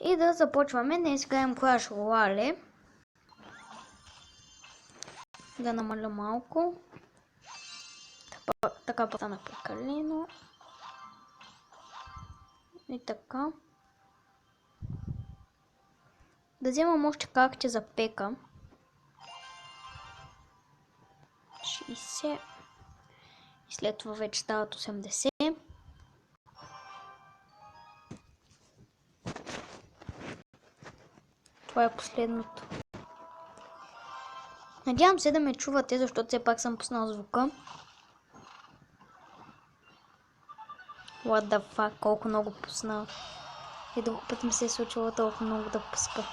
И да започваме. Днес играем Clash Royale. Да намаля малко. Така стана прекалено. И така. Да вземам още карти за пека. 60. И след това вече стават 80. Това е последното. Надявам се да ме чувате, защото все пак съм пуснал звука. What the fuck, колко много пуснал. И друг път ми се е случило толкова много да пуска.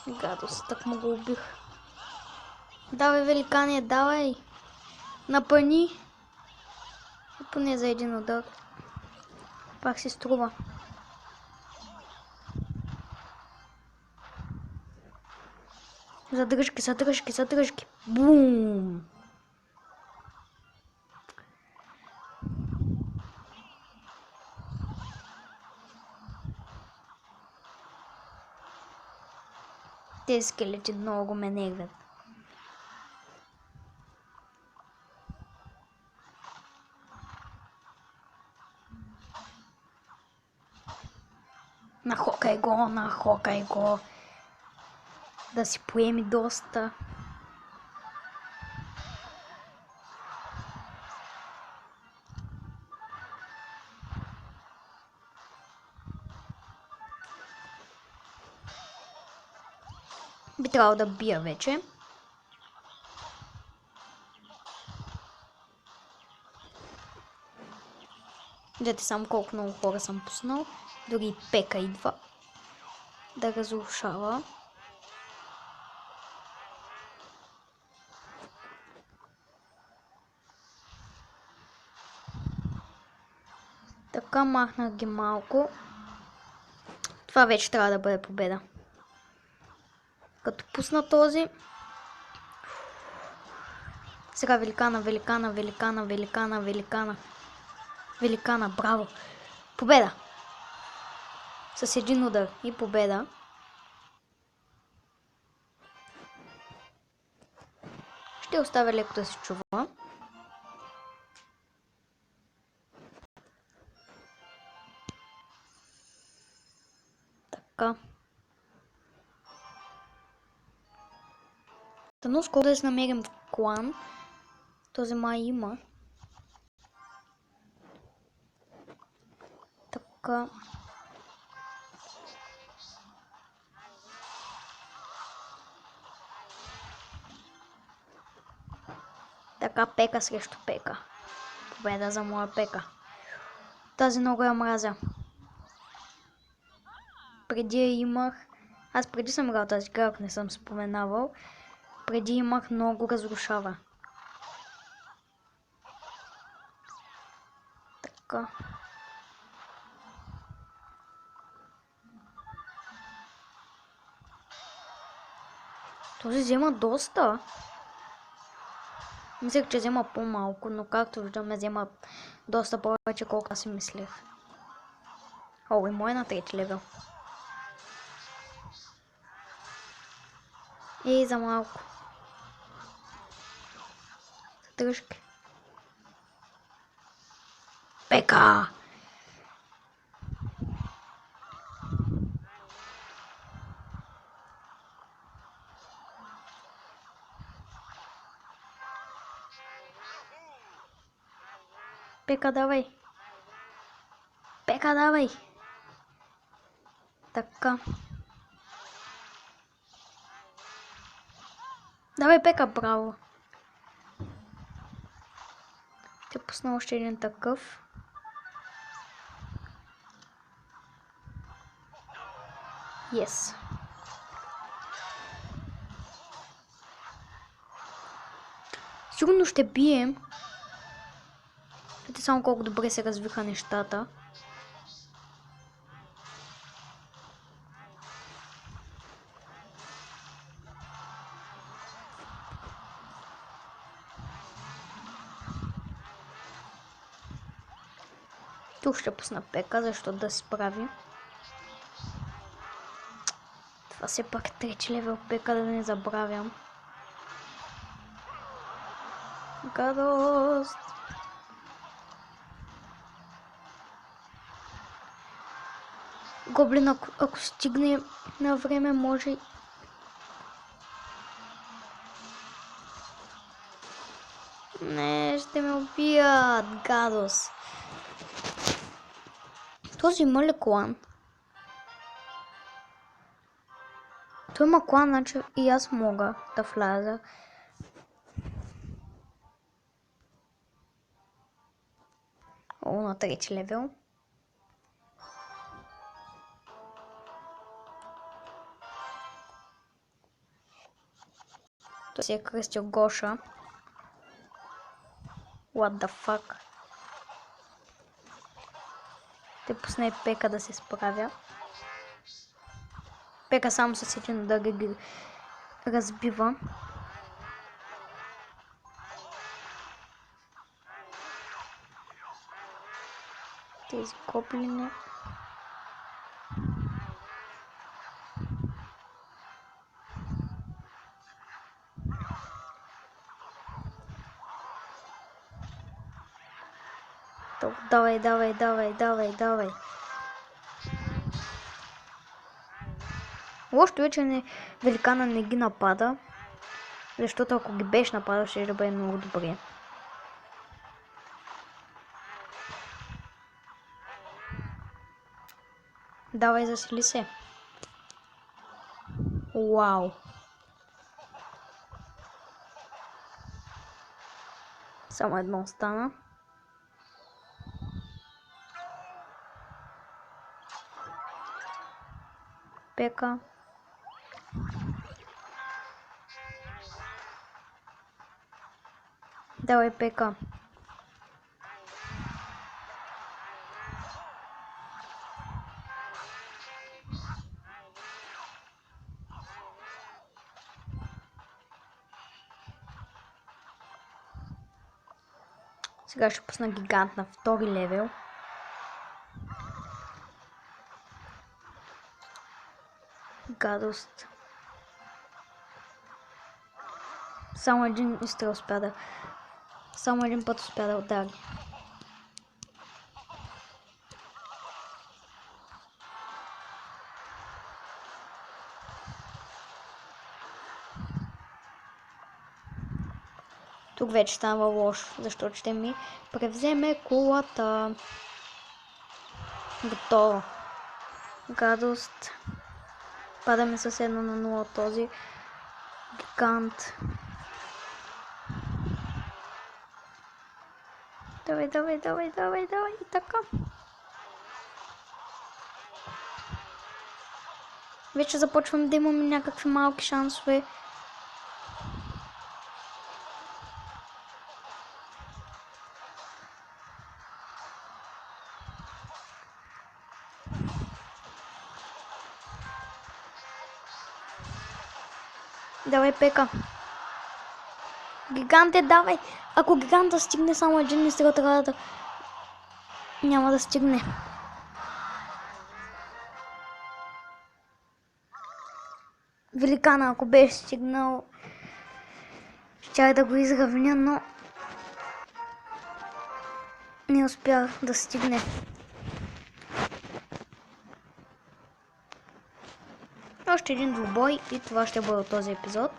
Гадост, так му го убих. Давай, великане, давай! Напъни! Поне за един удар. Пак си струва. Задръжки, задръжки, задръжки. Бум! Тези скелети много ме нервят. Нахокай го, нахокай го. Да си поеми доста. Би трябвало да бия вече. Гледайте само колко много хора съм пуснал. Дори пека идва да разрушава. Така, махнах ги малко. Това вече трябва да бъде победа. Като пусна този. Сега великана, великана, великана, великана, великана. Великана, браво. Победа. С един удар и победа. Ще оставя леко да се чува. Така. Дано скоро да си намерим клан. Този май има. Така. Така, пека срещу пека. Победа за моя пека. Тази много я мразя. Преди я имах... Аз преди съм играл тази игра, ако не съм споменавал. Преди имах много разрушава. Така. Този взема доста. Мислех, че взема по-малко, но както виждаме, взема доста повече, колко аз си мислех. О, и мой на 3 левел. И за малко. Задръжки. Пека! Пека, давай. Пека, давай. Така. Давай, пека, браво. Ще пусна още един такъв. Yes. Сигурно ще бием. Вижте само колко добре се развиха нещата. Тук ще пусна пека, защото да се справи. Това все пак 3 левел пека, да не забравям. Гадост! Гоблин, ако стигне на време, може... Не, ще ме убият, гадост. Този има ли клан? Той има клан, значи и аз мога да вляза. О, на 3 левел. Той си е кръстил Гоша. What the fuck? Те пусна и пека да се справя. Пека само с един да ги разбива. Тези гоблини. Давай, давай, давай, давай, давай. Лошото е, че великана не ги напада. Защото ако ги беше нападал, ще бъде много добре. Давай, засили се. Вау. Само едно остана. Пека. Давай, пека. Сега ще пусна гигант на 2 левел. Гадост. Само един изстрел успя да... Само един път успя да удари. Тук вече става лошо, защото ще ми превземе кулата. Готово. Гадост. Падаме с 1-0 този гигант. Давай, давай, давай, давай, давай. И така. Вече започвам да имам някакви малки шансове. Давай, пека. Гиганте, давай. Ако гиганта стигне само един изстрел, трябва да... Няма да стигне. Великана, ако беше стигнал, щях да го изравня, но не успях да стигне. Още един двубой и това ще бъде този епизод.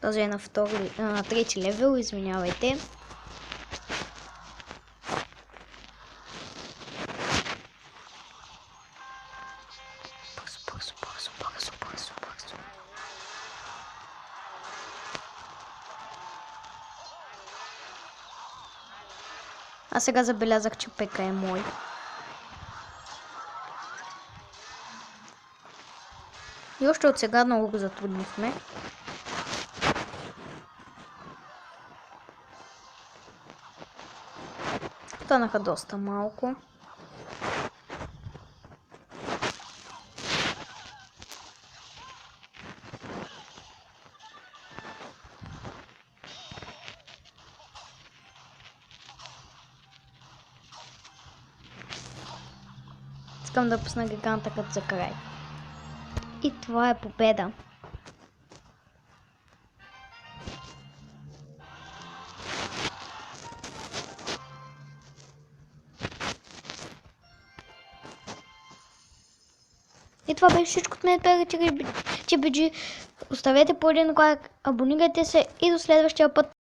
Този е на 3 левел, извинявайте. Бързо. А сега забелязах, че пека е мой. И още от сега много го затруднихме. Станаха доста малко. Искам да пусна гиганта като за край. И това е победа. И това беше всичко от мен, че BG. Оставете по един лайк, абонирайте се и до следващия път.